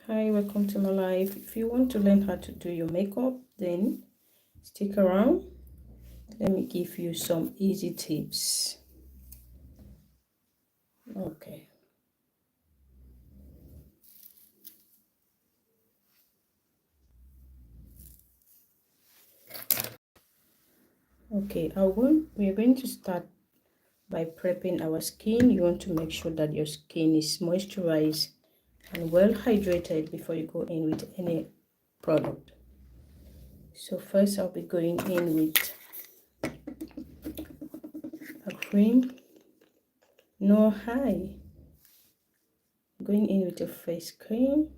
Hi, welcome to my life. If you want to learn how to do your makeup, then stick around. Let me give you some easy tips. Okay. Okay, we are going to start by prepping our skin. You want to make sure that your skin is moisturized and well hydrated before you go in with any product. So first I'll be going in with a cream. No, hi. Going in with a face cream.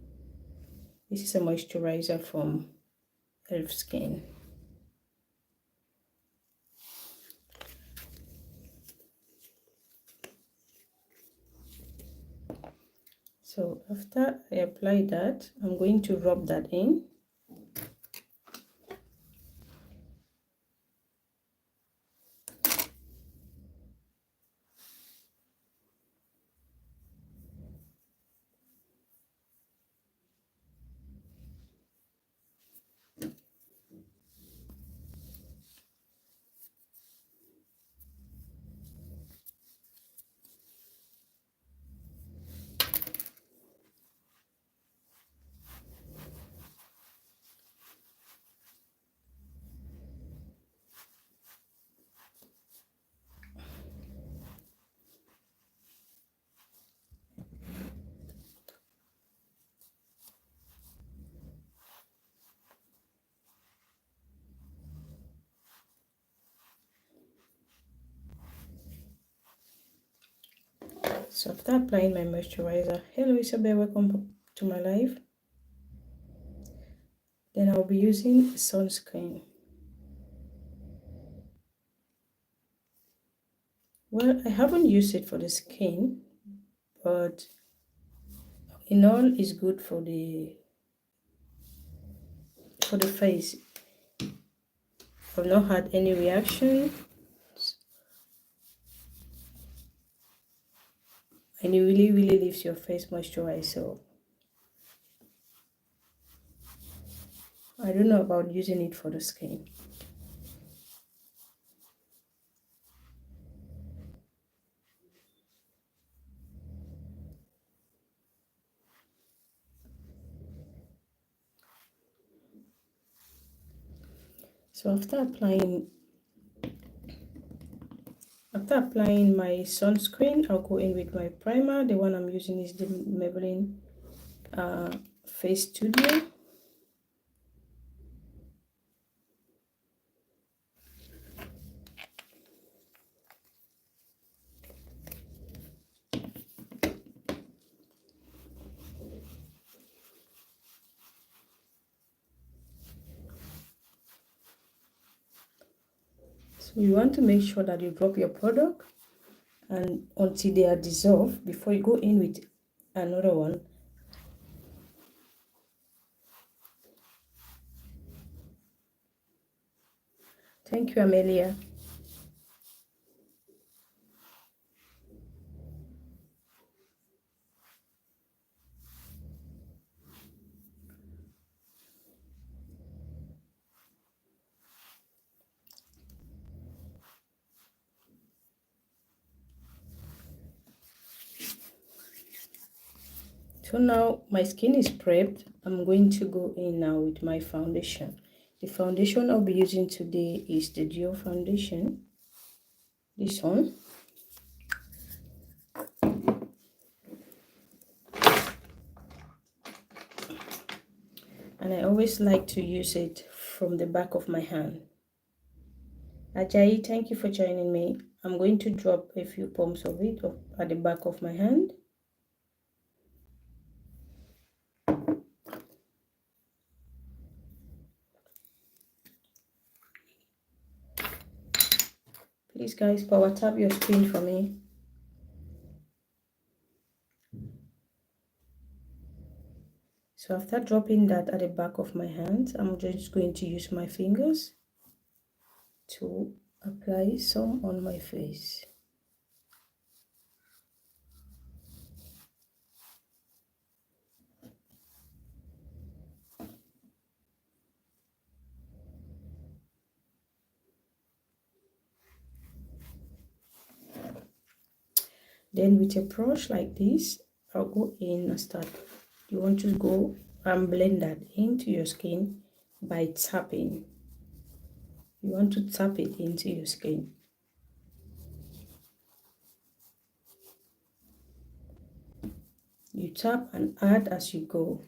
This is a moisturizer from Elf Skin. So after I apply that, I'm going to rub that in. So after applying my moisturizer, hello Isabel, welcome to my life. Then I'll be using sunscreen. Well, I haven't used it for the skin, but in all is good for the face. I've not had any reaction, and it really leaves your face moisturized. So I don't know about using it for the skin. So after applying my sunscreen, I'll go in with my primer. The one I'm using is the Maybelline Face Studio. So you want to make sure that you drop your product and until they are dissolved before you go in with another one. Thank you, Amelia. So now my skin is prepped. I'm going to go in now with my foundation. The foundation I'll be using today is the Duo foundation. This one. And I always like to use it from the back of my hand. Ajayi, thank you for joining me. I'm going to drop a few pumps of it at the back of my hand. Please guys, power tap your screen for me. So after dropping that at the back of my hands, I'm just going to use my fingers to apply some on my face. Then with a brush like this, I'll go in and start. You want to go and blend that into your skin by tapping. You want to tap it into your skin. You tap and add as you go.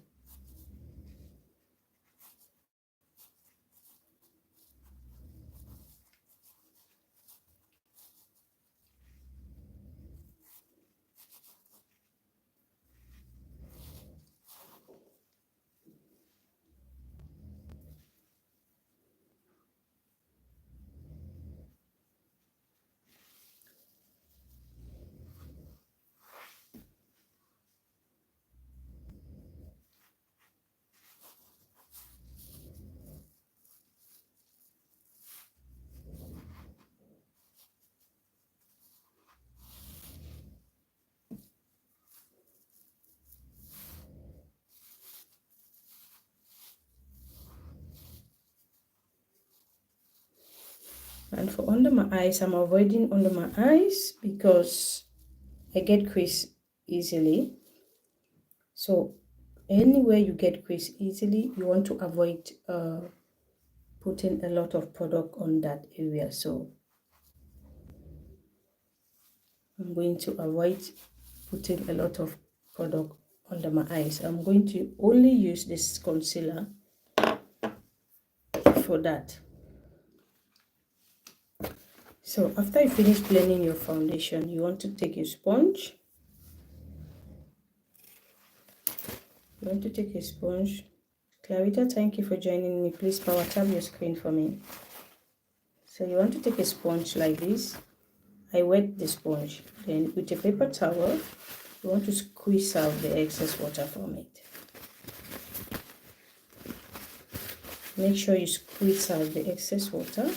And for under my eyes, I'm avoiding under my eyes because I get crease easily. So anywhere you get crease easily, you want to avoid putting a lot of product on that area. So I'm going to avoid putting a lot of product under my eyes. I'm going to only use this concealer for that. So after you finish blending your foundation, you want to take a sponge. You want to take a sponge. Clarita, thank you for joining me. Please power tap your screen for me. So you want to take a sponge like this. I wet the sponge. Then with a paper towel, you want to squeeze out the excess water from it. Make sure you squeeze out the excess water.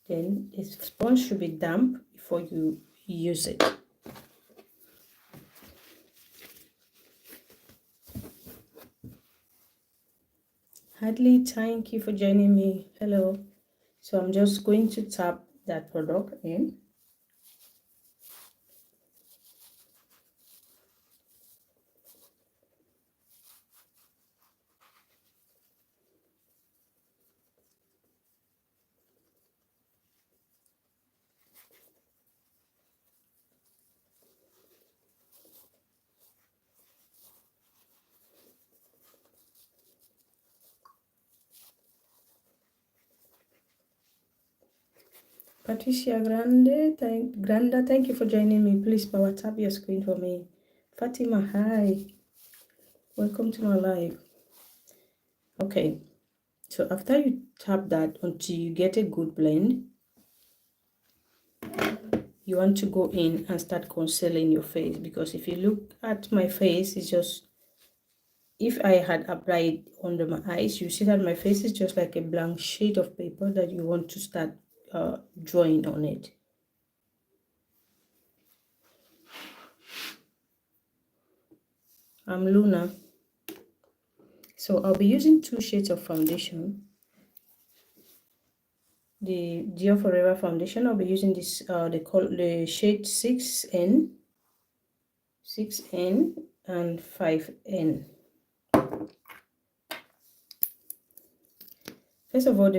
Then the sponge should be damp before you use it. Hadley, thank you for joining me. Hello. So I'm just going to tap that product in. Patricia Granda, thank you for joining me. Please power tap your screen for me. Fatima, hi. Welcome to my live. Okay, so after you tap that until you get a good blend, you want to go in and start concealing your face, because if you look at my face, it's just, if I had applied under my eyes, you see that my face is just like a blank sheet of paper that you want to start drawing on it. I'm Luna. So I'll be using 2 shades of foundation. The Dior Forever foundation, I'll be using this, the shade 6N and 5N. First of all,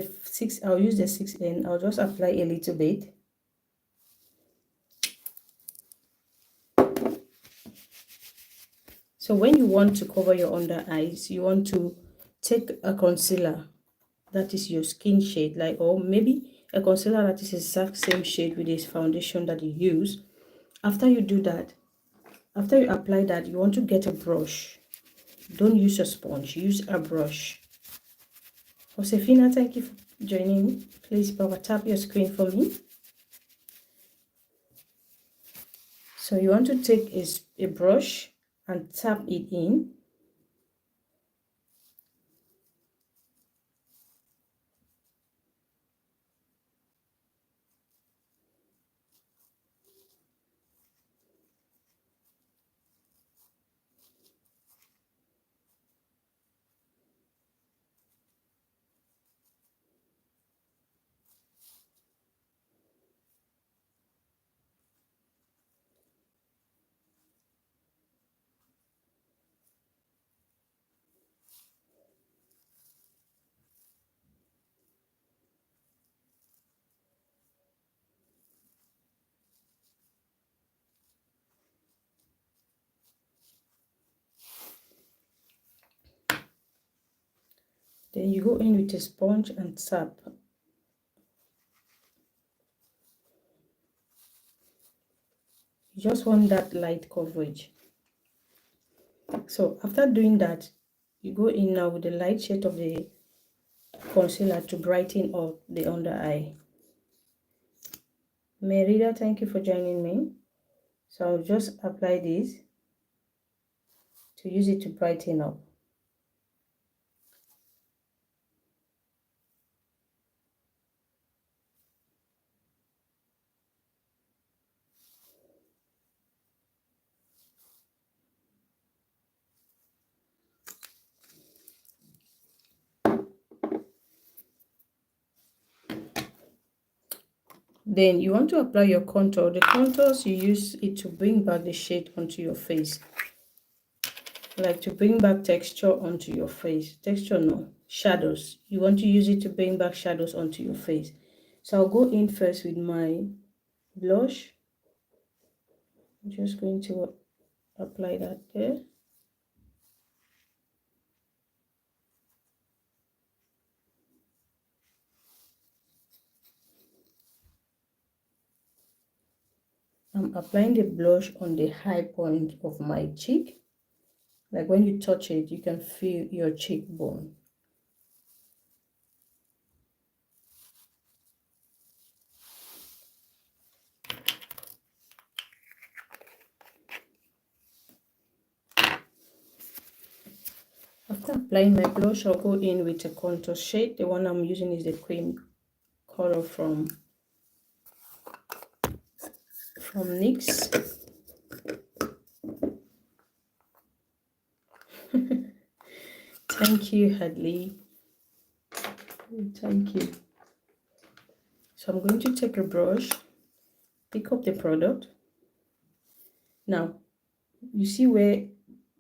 I'll use the 6N. I'll just apply a little bit. So when you want to cover your under eyes, you want to take a concealer that is your skin shade, like, or maybe a concealer that is the exact same shade with this foundation that you use. After you do that, after you apply that, you want to get a brush. Don't use a sponge, use a brush. Josefina, thank you for joining me. Please power tap your screen for me. So you want to take a brush and tap it in. Then you go in with a sponge and tap. You just want that light coverage. So after doing that, you go in now with the light shade of the concealer to brighten up the under eye. Merida, thank you for joining me. So I'll just apply this to use it to brighten up. Then you want to apply your contour. The contours, you use it to bring back the shade onto your face. Like to bring back texture onto your face. Texture, no. Shadows. You want to use it to bring back shadows onto your face. So I'll go in first with my blush. I'm just going to apply that there. I'm applying the blush on the high point of my cheek. Like when you touch it, you can feel your cheekbone. After applying my blush, I'll go in with a contour shade. The one I'm using is the cream color from NYX. Thank you, Hadley. Thank you. So I'm going to take a brush, pick up the product. Now, you see where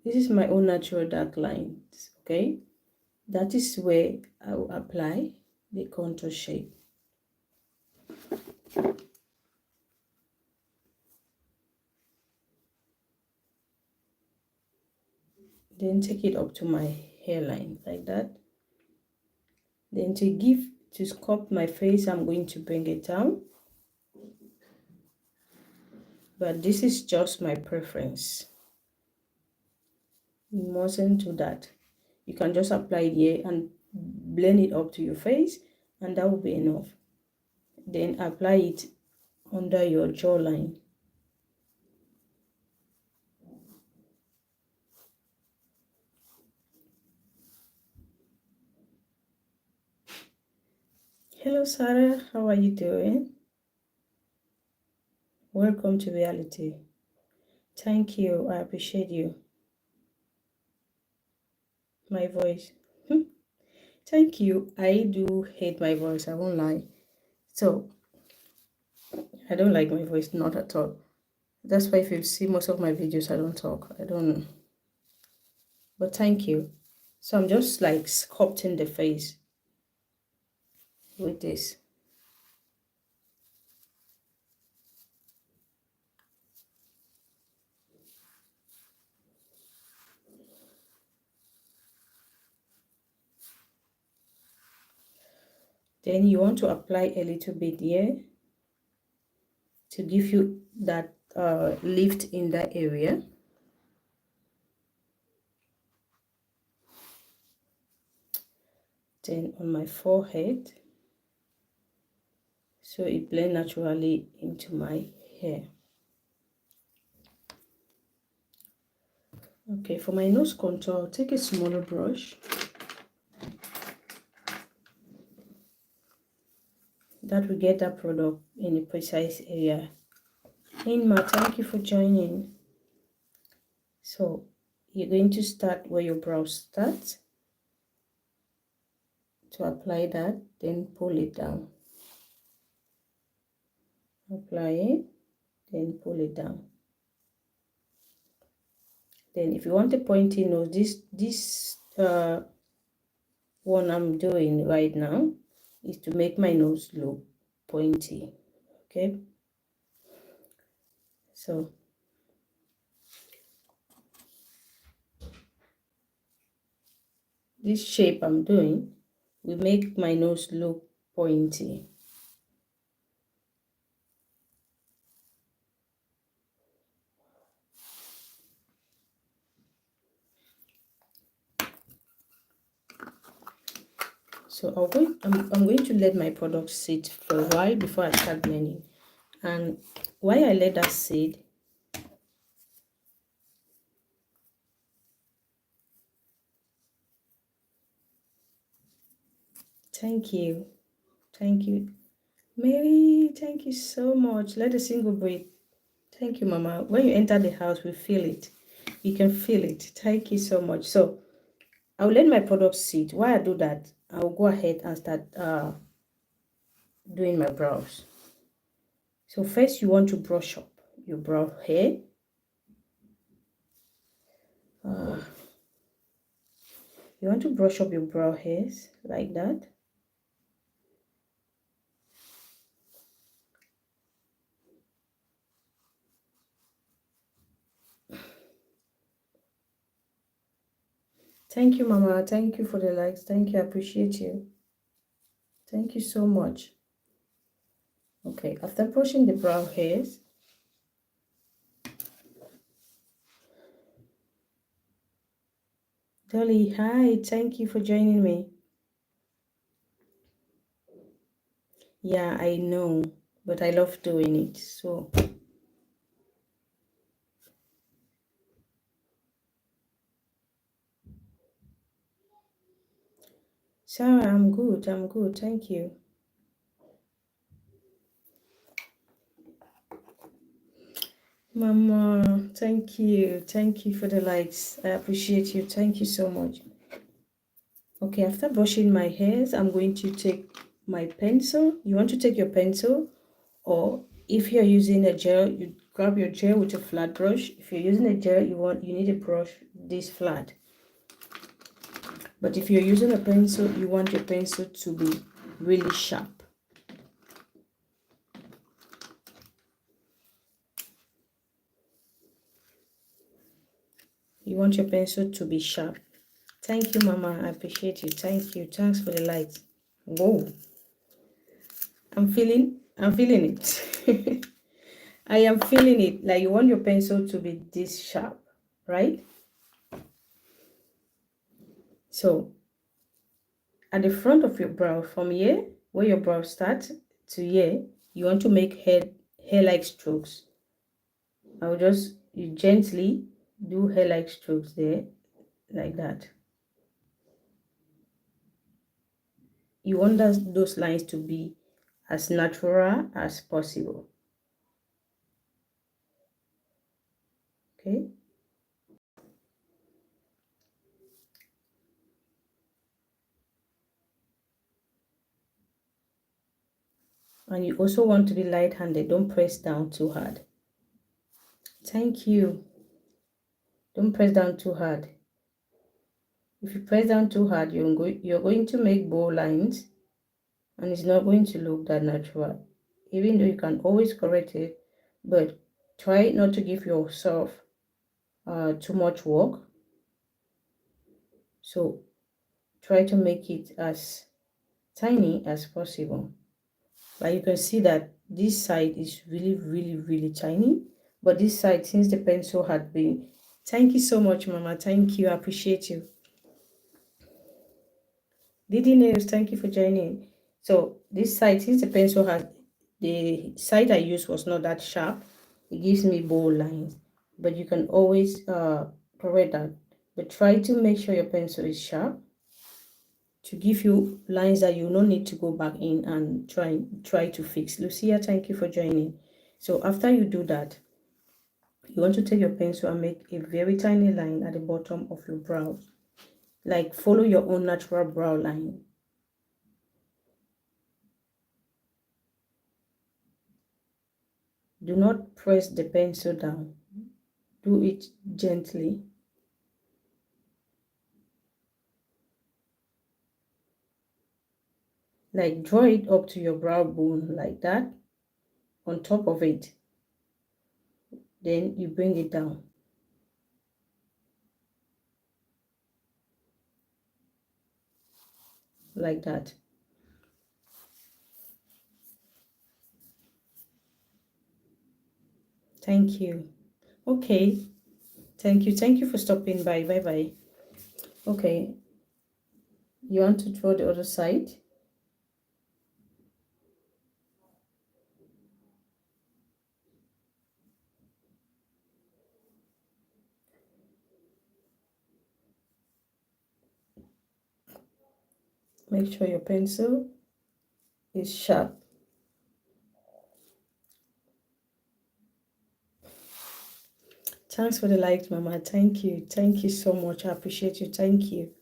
this is my own natural dark lines, okay? That is where I will apply the contour shade. Then take it up to my hairline like that. Then to sculpt my face, I'm going to bring it down. But this is just my preference. You mustn't do that. You can just apply it here and blend it up to your face, and that will be enough. Then apply it under your jawline. Hello Sarah, how are you doing? Welcome to reality. Thank you, I appreciate you. My voice. Thank you. I do hate my voice, I won't lie. So I don't like my voice, not at all. That's why if you see most of my videos, I don't talk. I don't. But thank you. So I'm just like sculpting the face with this. Then you want to apply a little bit here to give you that lift in that area. Then on my forehead, so it blends naturally into my hair. Okay, for my nose contour, I'll take a smaller brush. That will get that product in a precise area. Inma, thank you for joining. So you're going to start where your brow starts to apply that, then pull it down. Apply it, then pull it down. Then if you want a pointy nose, this one I'm doing right now is to make my nose look pointy. Okay, so this shape I'm doing will make my nose look pointy. So I'm going to let my product sit for a while before I start blending. And while I let that sit, thank you. Thank you. Mary, thank you so much. Let the single breathe. Thank you, Mama. When you enter the house, we feel it. You can feel it. Thank you so much. So I'll let my product sit. While I do that, I'll go ahead and start doing my brows. So first you want to brush up your brow hair. You want to brush up your brow hairs like that. Thank you, Mama. Thank you for the likes. Thank you. I appreciate you. Thank you so much. Okay, after brushing the brow hairs, Dolly, hi. Thank you for joining me. Yeah, I know, but I love doing it. So Sarah, I'm good. I'm good. Thank you. Mama, thank you. Thank you for the likes. I appreciate you. Thank you so much. Okay, after brushing my hairs, I'm going to take my pencil. You want to take your pencil, or if you're using a gel, you grab your gel with a flat brush. If you're using a gel, you need a brush this flat. But if you're using a pencil, you want your pencil to be really sharp. You want your pencil to be sharp. Thank you, Mama. I appreciate you. Thank you. Thanks for the lights. Whoa. I'm feeling it. I am feeling it. Like you want your pencil to be this sharp, right? So at the front of your brow, from here, where your brow starts to here, you want to make hair-like strokes. I'll just, you gently do hair-like strokes there, like that. You want those lines to be as natural as possible. Okay. And you also want to be light-handed. Don't press down too hard. Thank you. Don't press down too hard. If you press down too hard, you're going to make bow lines, and it's not going to look that natural. Even though you can always correct it, but try not to give yourself too much work. So try to make it as tiny as possible. But you can see that this side is really tiny, but this side, since the pencil had been, thank you so much, Mama. Thank you. I appreciate you. Didi Nails, thank you for joining. So this side, since the pencil had, the side I used was not that sharp, it gives me bold lines. But you can always correct that. But try to make sure your pencil is sharp to give you lines that you don't need to go back in and try to fix. Lucia, thank you for joining. So after you do that, you want to take your pencil and make a very tiny line at the bottom of your brows. Like follow your own natural brow line. Do not press the pencil down. Do it gently. Like draw it up to your brow bone like that, on top of it. Then you bring it down. like that. Thank you. Okay. Thank you for stopping by. Bye bye. Okay, you want to draw the other side? Make sure your pencil is sharp. Thanks for the likes, Mama. Thank you so much. I appreciate you. Thank you.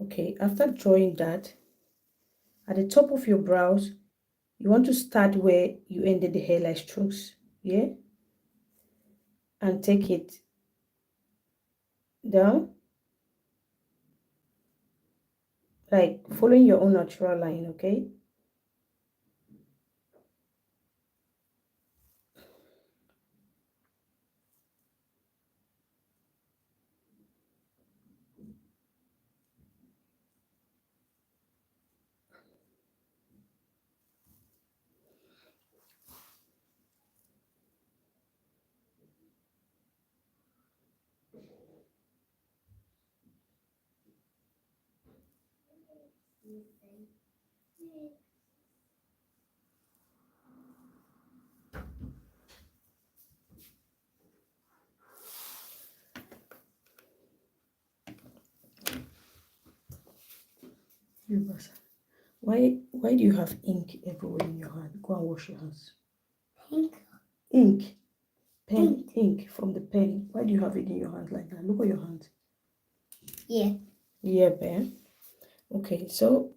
Okay, after drawing that, at the top of your brows, you want to start where you ended the hairline strokes, yeah, and take it down, like following your own natural line. Okay, why do you have ink everywhere in your hand? Go and wash your hands. Ink. Pen. Ink from the pen. Why do you have it in your hand like that? Look at your hand. Yeah, pen. Okay, so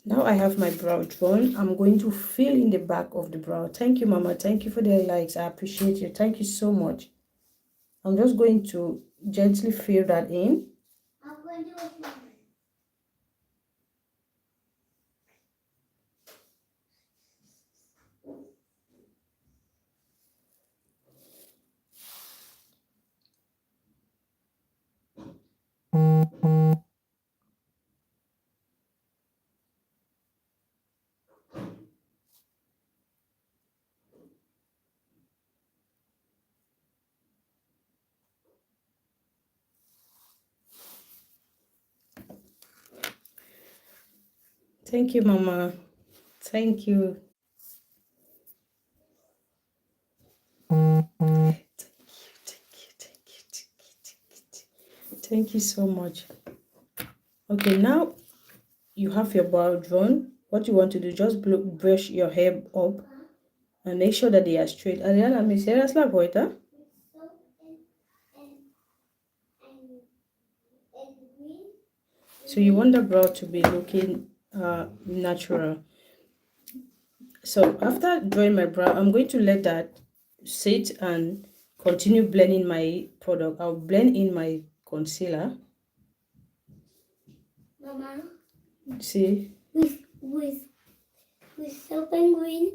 now I have my brow drawn. I'm going to fill in the back of the brow. Thank you, Mama. Thank you for the likes. I appreciate you. Thank you so much. I'm just going to gently fill that in. Thank you, Mama. Thank you. Thank you so much. Okay, now you have your brow drawn. What you want to do, just brush your hair up and make sure that they are straight. Adriana, me serious la boita? So you want the brow to be looking natural. So after drawing my brow, I'm going to let that sit and continue blending my product. I'll blend in my concealer. Mama. See? With soap and green,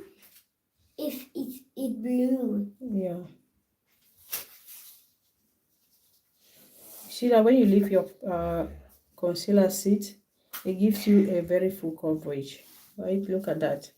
if it blue. Yeah. See that when you leave your concealer sit, it gives you a very full coverage. Right? Look at that.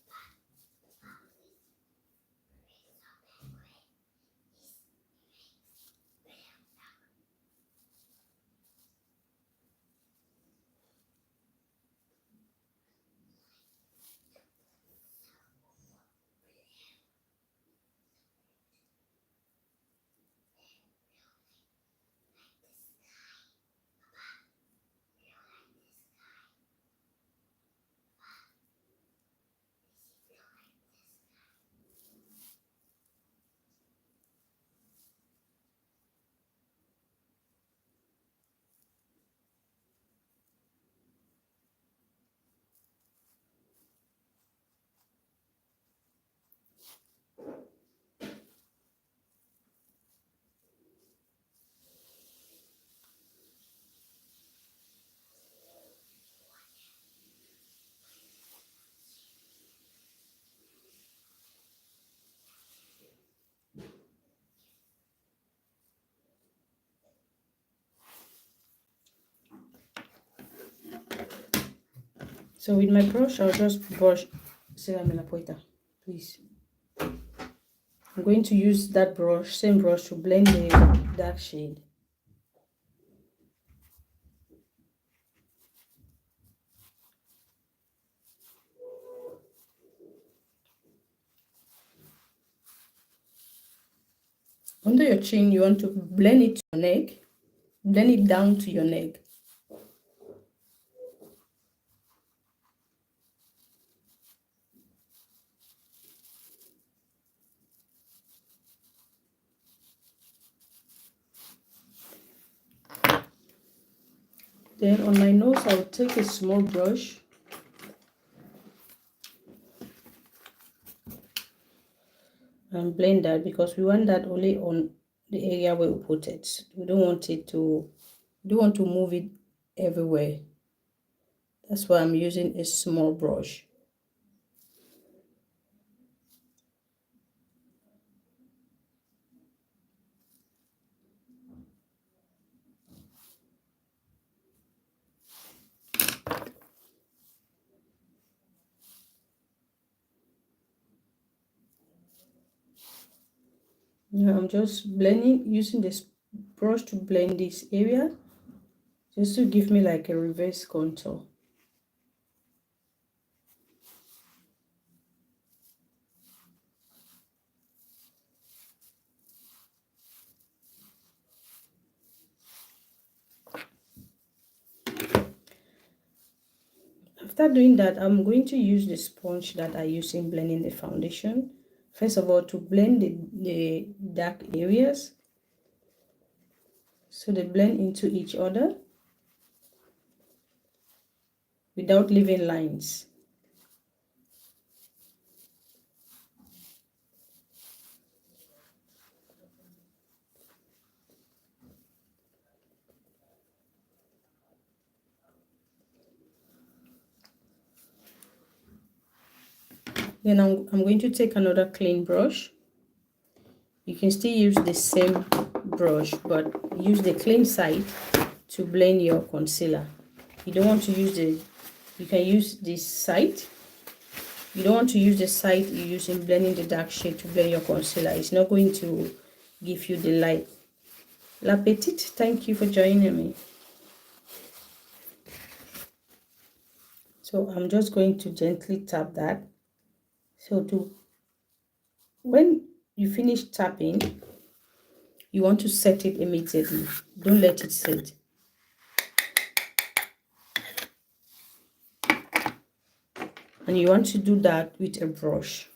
So with my brush, I'll just brush Ceramela Poeta, please. I'm going to use that brush, same brush, to blend the dark shade. Under your chin, you want to blend it to your neck, blend it down to your neck. Then on my nose, I'll take a small brush and blend that, because we want that only on the area where we put it. We don't want to move it everywhere. That's why I'm using a small brush. Now I'm just blending, using this brush to blend this area, just to give me like a reverse contour. After doing that, I'm going to use the sponge that I use in blending the foundation. First of all, to blend the dark areas, so they blend into each other without leaving lines. Then I'm going to take another clean brush. You can still use the same brush, but use the clean side to blend your concealer. You don't want to use you can use this side. You don't want to use the side you use in blending the dark shade to blend your concealer. It's not going to give you the light. La Petite, thank you for joining me. So I'm just going to gently tap that. So when you finish tapping, you want to set it immediately. Don't let it sit. And you want to do that with a brush.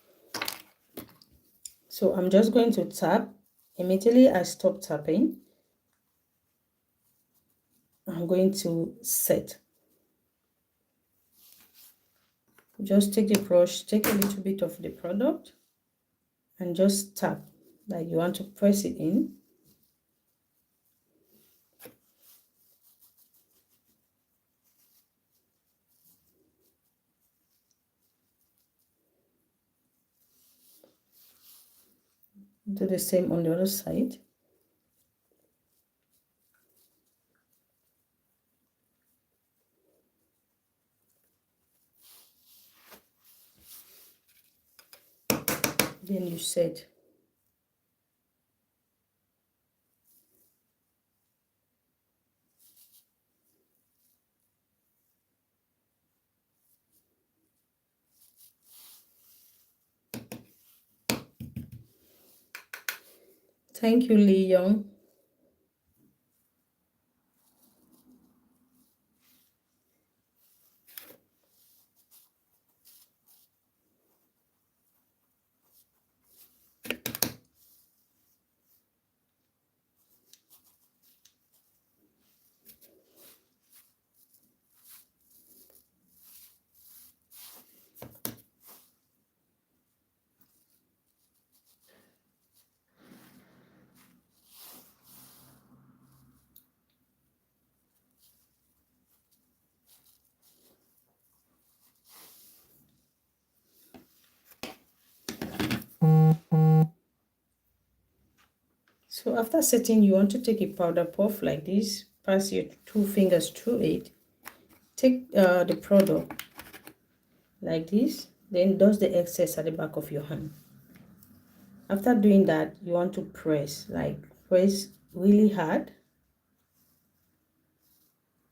So I'm just going to tap. Immediately I stop tapping, I'm going to set. Just take the brush, take a little bit of the product, and just tap, like you want to press it in. Do the same on the other side. Then you set. Thank you, Lee Young. So after setting, you want to take a powder puff like this, pass your 2 fingers through it, take the product like this, then dust the excess at the back of your hand. After doing that, you want to press really hard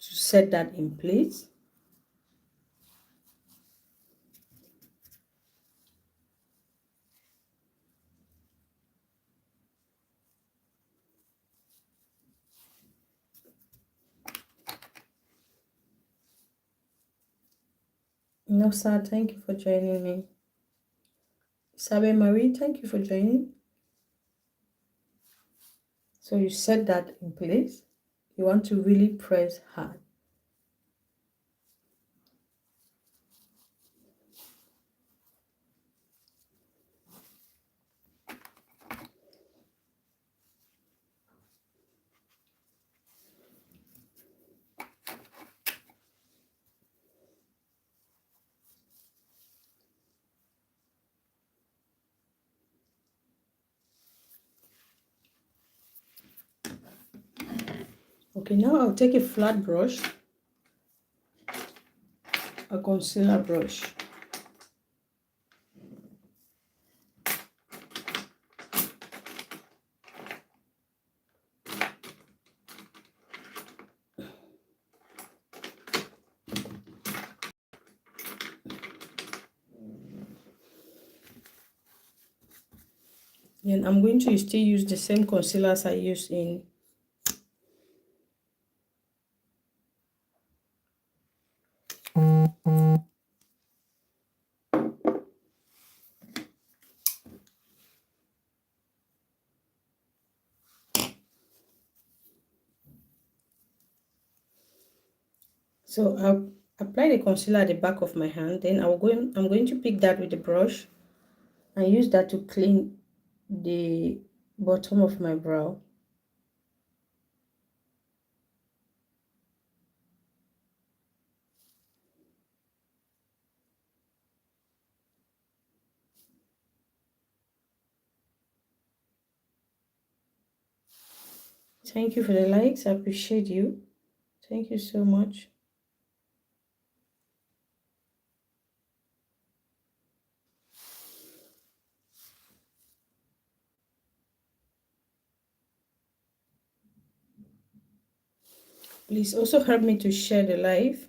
to set that in place. No, sir, thank you for joining me. Sabe Marie, thank you for joining. So you set that in place. You want to really press hard. Okay, now I'll take a flat brush, a concealer brush. Then I'm going to still use the same concealer as I used in so I'll apply the concealer at the back of my hand. Then I'm going to pick that with the brush and use that to clean the bottom of my brow. Thank you for the likes. I appreciate you. Thank you so much. Please also help me to share the live.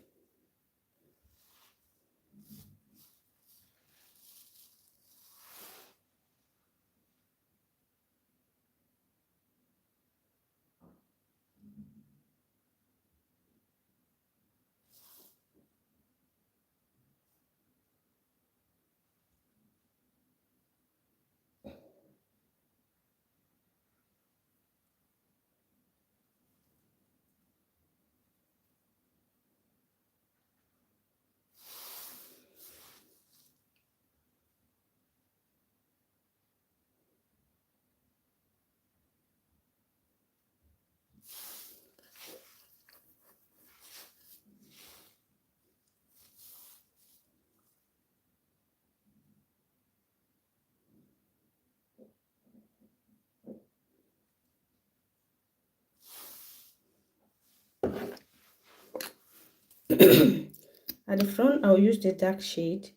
At the front, I'll use the dark shade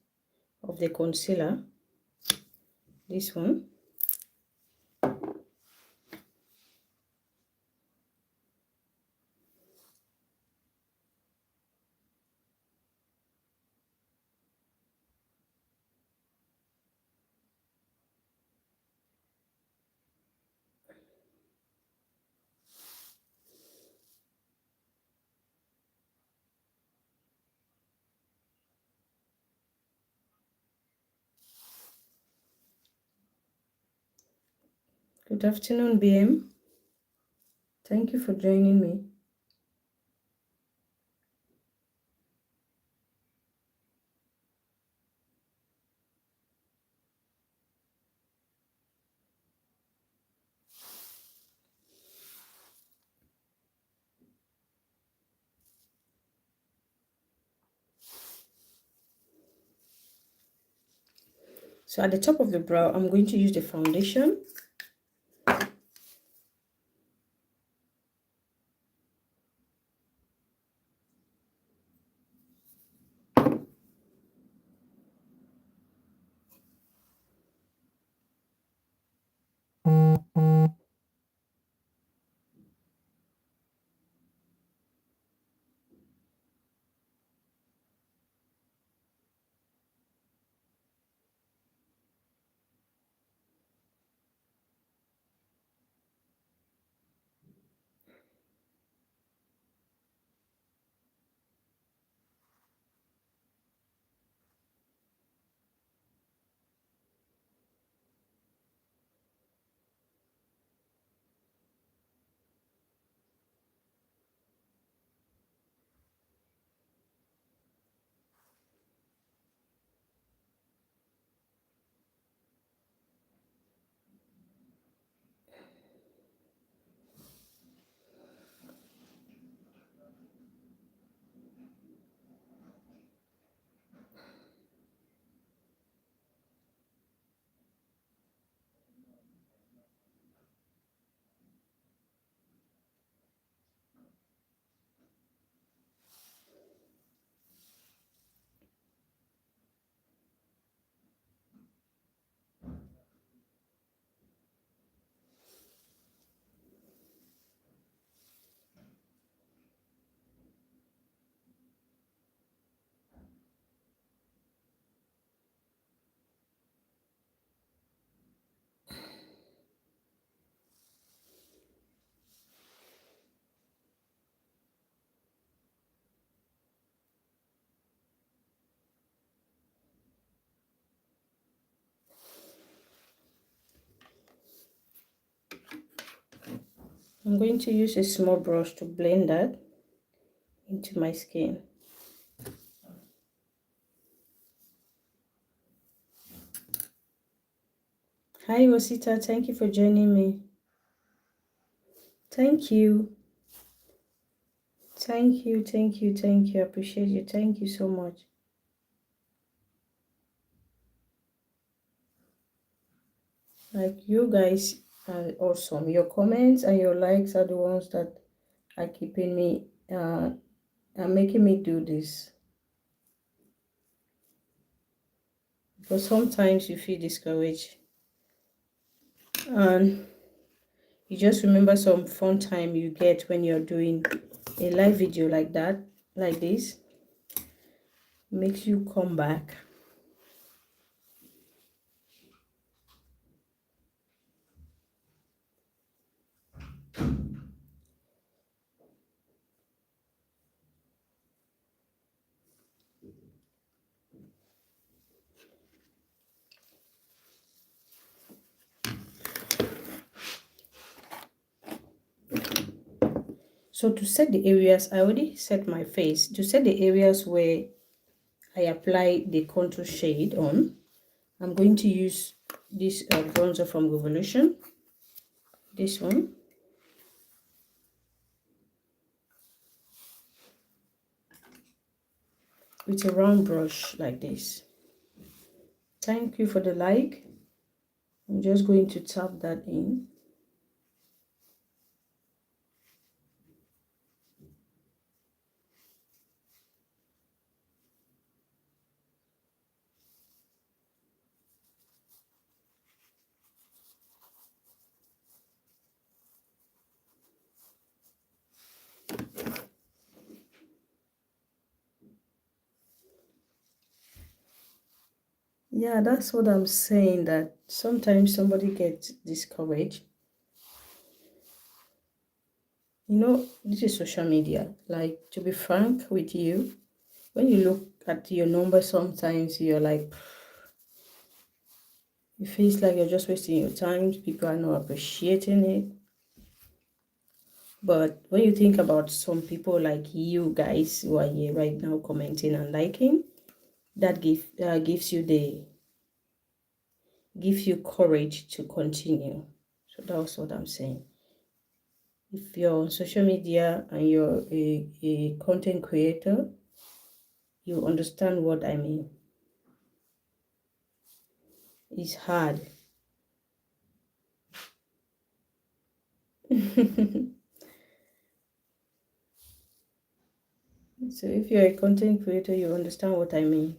of the concealer, this one. Good afternoon, BM. Thank you for joining me. So at the top of the brow, I'm going to use the foundation. I'm going to use a small brush to blend that into my skin. Hi Rosita, thank you for joining me. Thank you. Thank you, thank you, thank you. I appreciate you. Thank you so much. Like, you guys are awesome. Your comments and your likes are the ones that are keeping me, are making me do this. Because sometimes you feel discouraged. And you just remember some fun time you get when you're doing a live video like that, like this. Makes you come back. So to set the areas, I already set my face. To set the areas where I apply the contour shade on, I'm going to use this bronzer from Revolution. This one. With a round brush like this. Thank you for the like. I'm just going to tap that in. Yeah, that's what I'm saying, that sometimes somebody gets discouraged. You know, this is social media. Like, to be frank with you, when you look at your number, sometimes you're like, it feels like you're just wasting your time. People are not appreciating it. But when you think about some people like you guys who are here right now commenting and liking, that gives you courage to continue. So that's what I'm saying. If you're on social media and you're a content creator, you understand what I mean. It's hard. So if you're a content creator, you understand what I mean.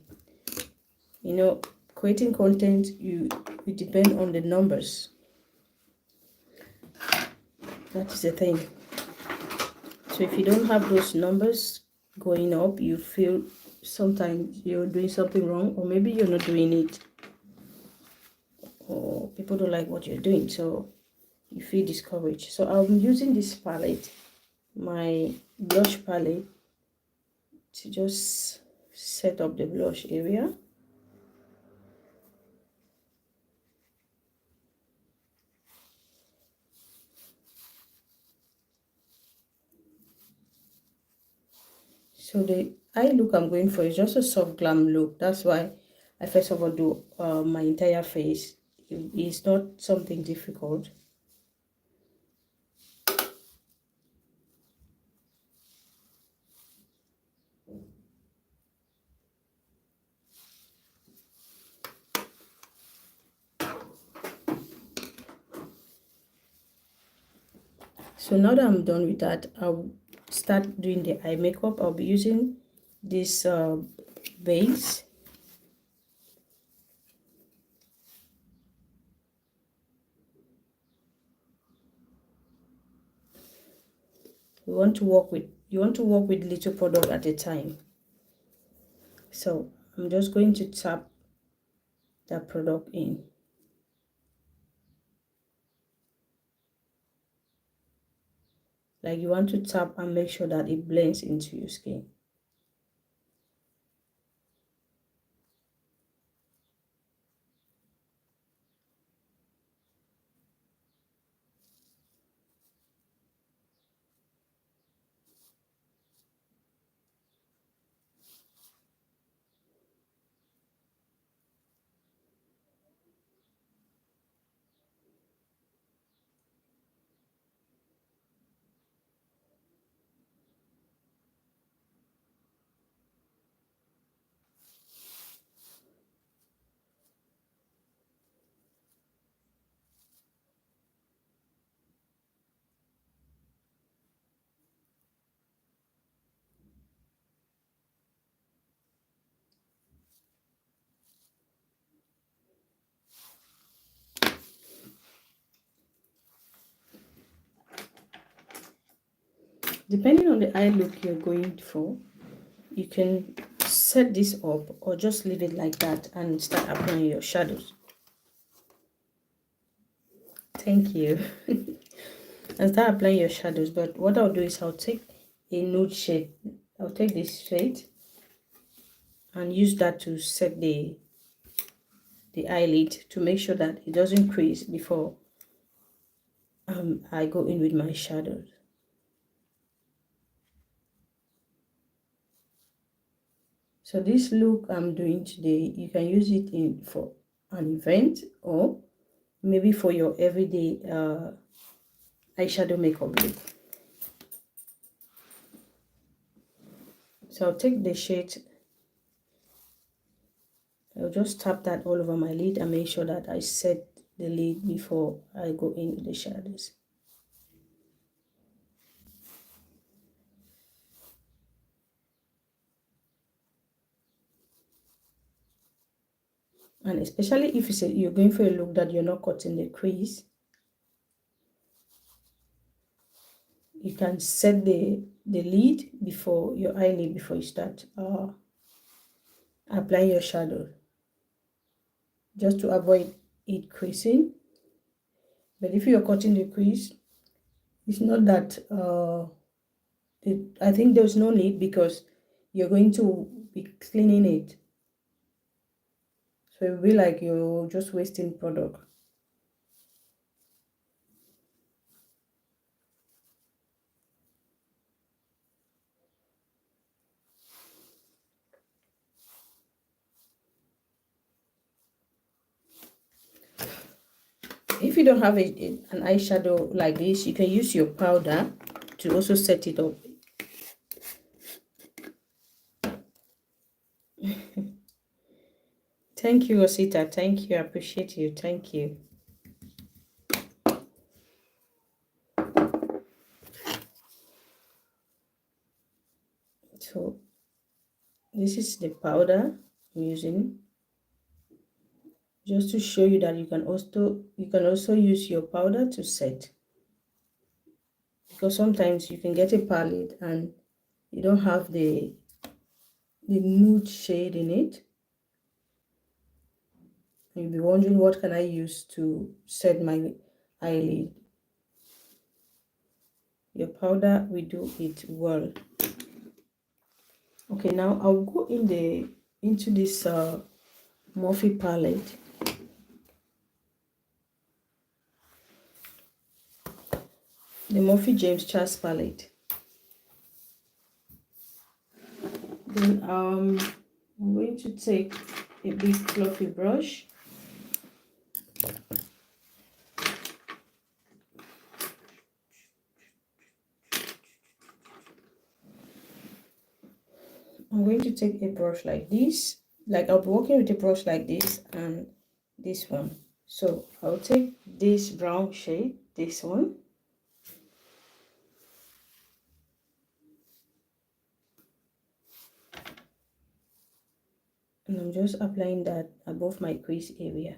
You know, creating content, you depend on the numbers. That is the thing. So if you don't have those numbers going up, you feel sometimes you're doing something wrong, or maybe you're not doing it, or people don't like what you're doing, so you feel discouraged. So I'm using this palette, my blush palette, to just set up the blush area. So the eye look I'm going for is just a soft glam look. That's why I first of all do my entire face. It's not something difficult. So now that I'm done with that, I'll start doing the eye makeup. I'll be using this base. You want to work with little product at a time. So I'm just going to tap that product in. Like, you want to tap and make sure that it blends into your skin. Depending on the eye look you're going for, you can set this up or just leave it like that and start applying your shadows. Thank you. And start applying your shadows. But what I'll do is I'll take a nude shade. I'll take this shade and use that to set the eyelid to make sure that it doesn't crease before I go in with my shadows. So this look I'm doing today, you can use it in for an event or maybe for your everyday eyeshadow makeup look. So I'll take the shade, I'll just tap that all over my lid and make sure that I set the lid before I go in with the shadows. And especially if you're going for a look that you're not cutting the crease, you can set the lid before your eyelid before you start applying your shadow, just to avoid it creasing. But if you're cutting the crease, it's not that I think there's no need because you're going to be cleaning it, so it'll be like you're just wasting product. If you don't have an eyeshadow like this, you can use your powder to also set it up. Thank you, Rosita. Thank you. I appreciate you. Thank you. So this is the powder I'm using, just to show you that you can also use your powder to set, because sometimes you can get a palette and you don't have the nude shade in it. You'll be wondering, what can I use to set my eyelid? Your powder will do it well. Okay, now I'll go into this Morphe palette. The Morphe James Charles palette. Then I'm going to take a big fluffy brush. I'm going to take a brush like this. Like I'll be working with a brush like this and this one. So I'll take this brown shade, this one. And I'm just applying that above my crease area.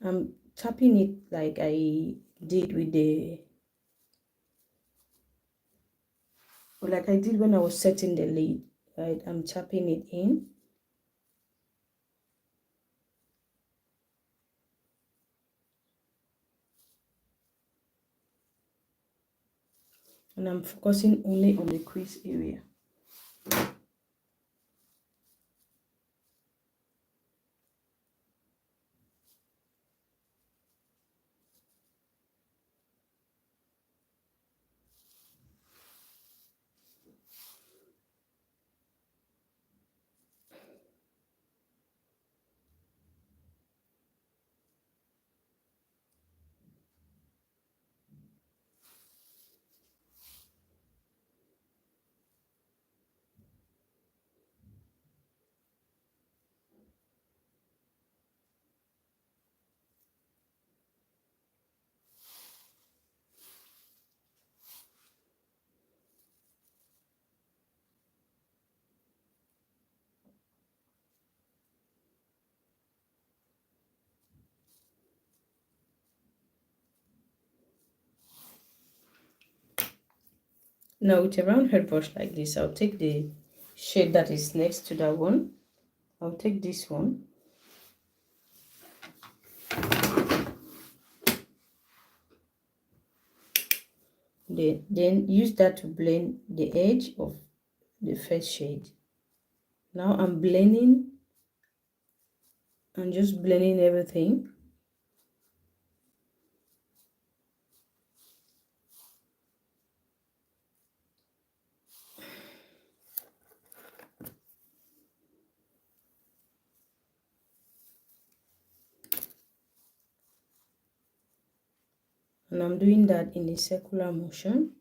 I'm tapping it like I did when I was setting the lid, right? I'm tapping it in. And I'm focusing only on the crease area. Now with a round head brush like this, I'll take the shade that is next to that one. I'll take this one. Then use that to blend the edge of the first shade. Now I'm blending and just blending everything. And I'm doing that in a circular motion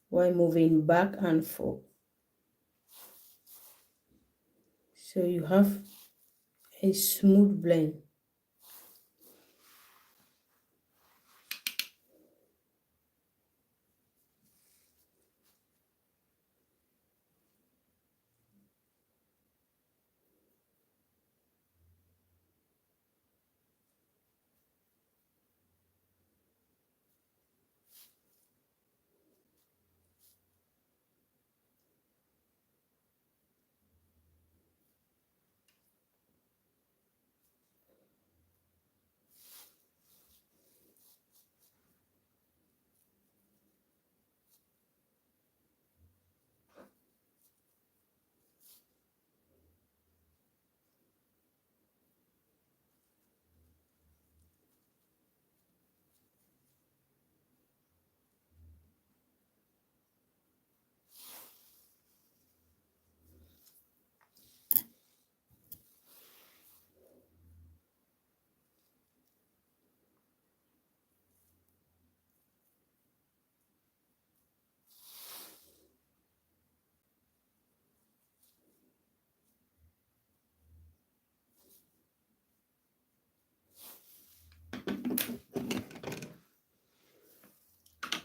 while moving back and forth. So you have a smooth blend.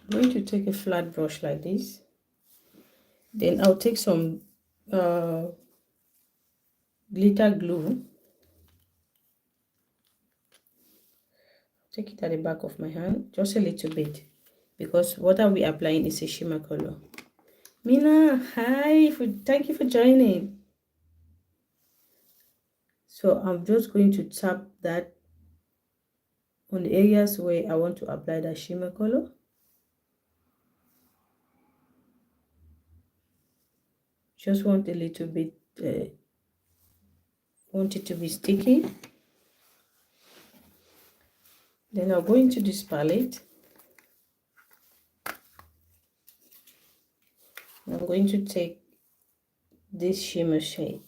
I'm going to take a flat brush like this. Then I'll take some glitter glue. Take it at the back of my hand, just a little bit, because what I'll be applying is a shimmer color. Mina, hi, thank you for joining. So I'm just going to tap that on the areas where I want to apply that shimmer color. Just want a little bit, want it to be sticky. Then I'll go into this palette. I'm going to take this shimmer shade.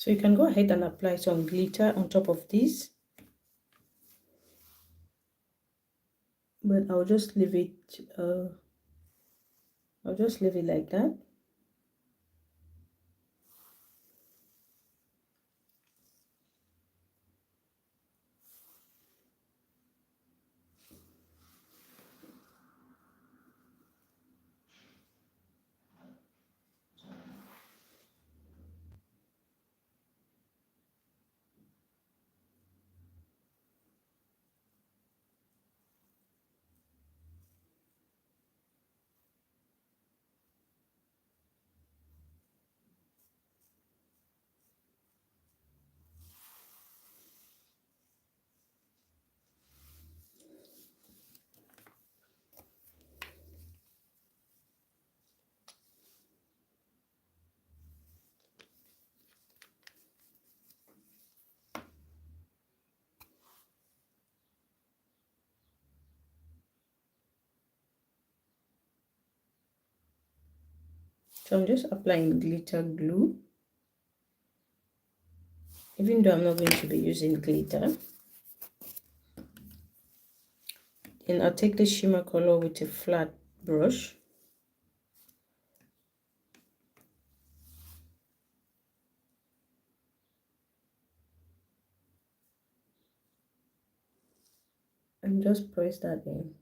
So you can go ahead and apply some glitter on top of this, but I'll just leave it like that. So I'm just applying glitter glue, even though I'm not going to be using glitter. Then I'll take the shimmer color with a flat brush. And just press that in.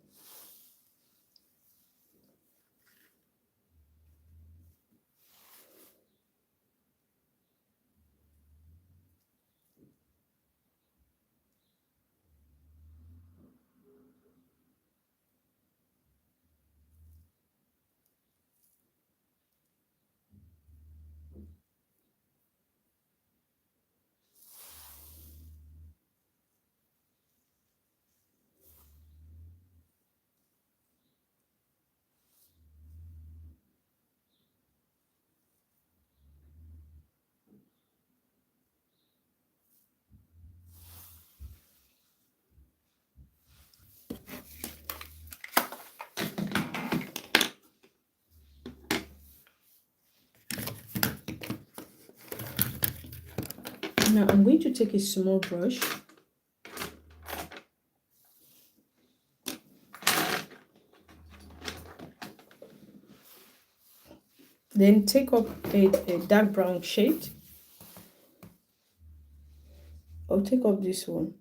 Now I'm going to take a small brush then take up a dark brown shade. I'll take up this one.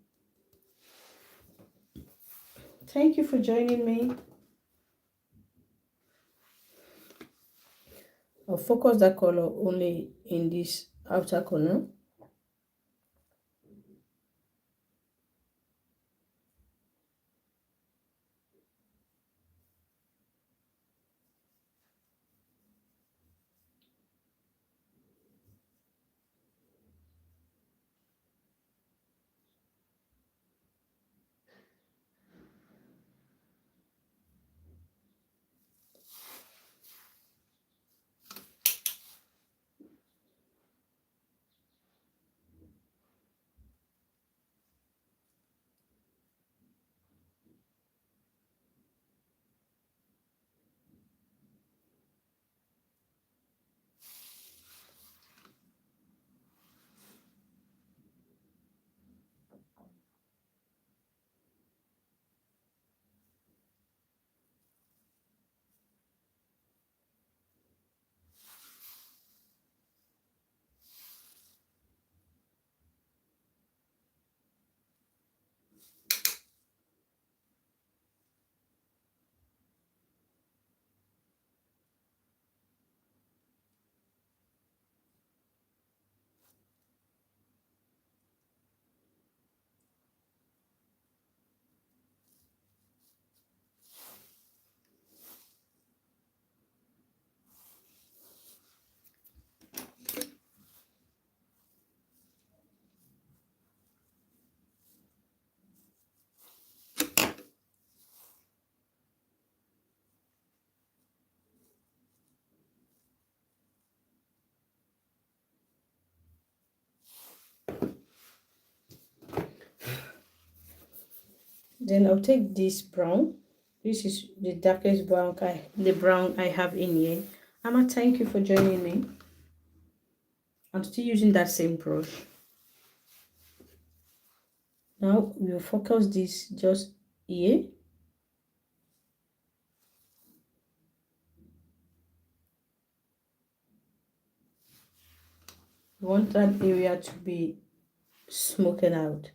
Thank you for joining me. I'll focus that color only in this outer corner. Then I'll take this brown. This is the darkest brown the brown I have in here. Amma, thank you for joining me. I'm still using that same brush. Now we'll focus this just here. We want that area to be smoking out.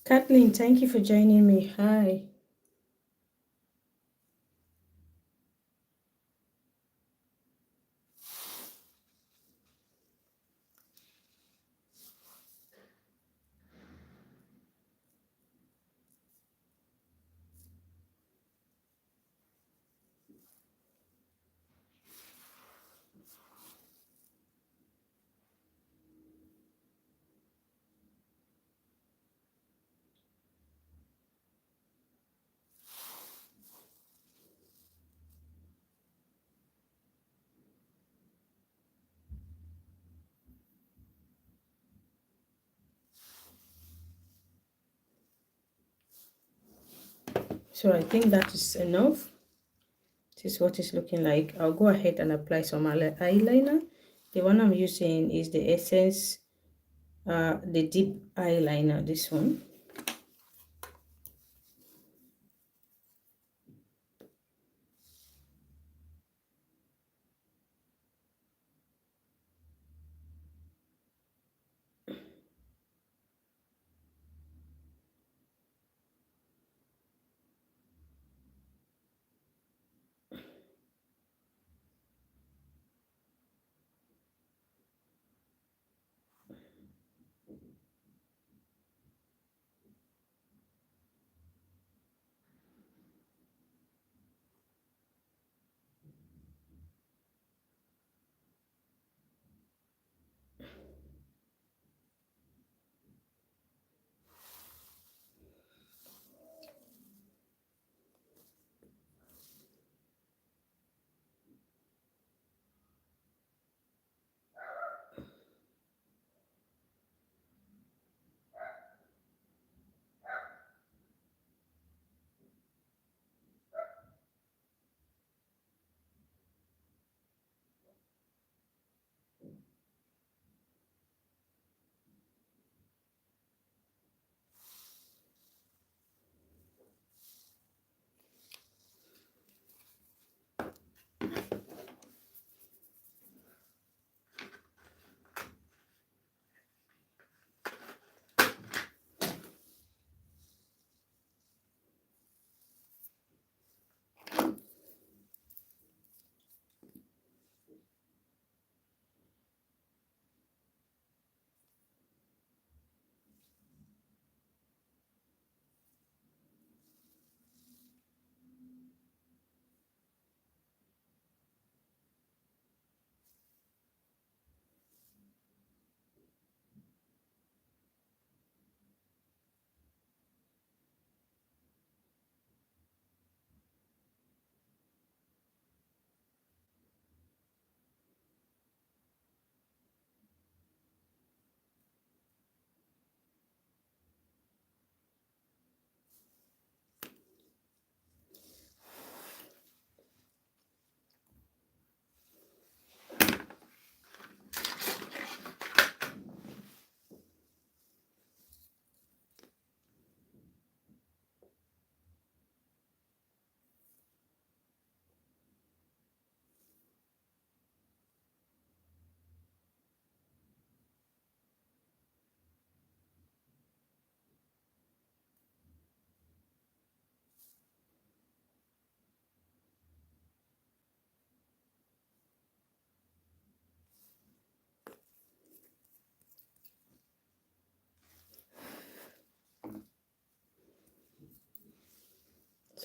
Kathleen, thank you for joining me. Hi. So I think that is enough. This is what it's looking like. I'll go ahead and apply some eyeliner. The one I'm using is the Essence, the deep eyeliner, this one.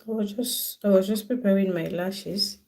I was just preparing my lashes.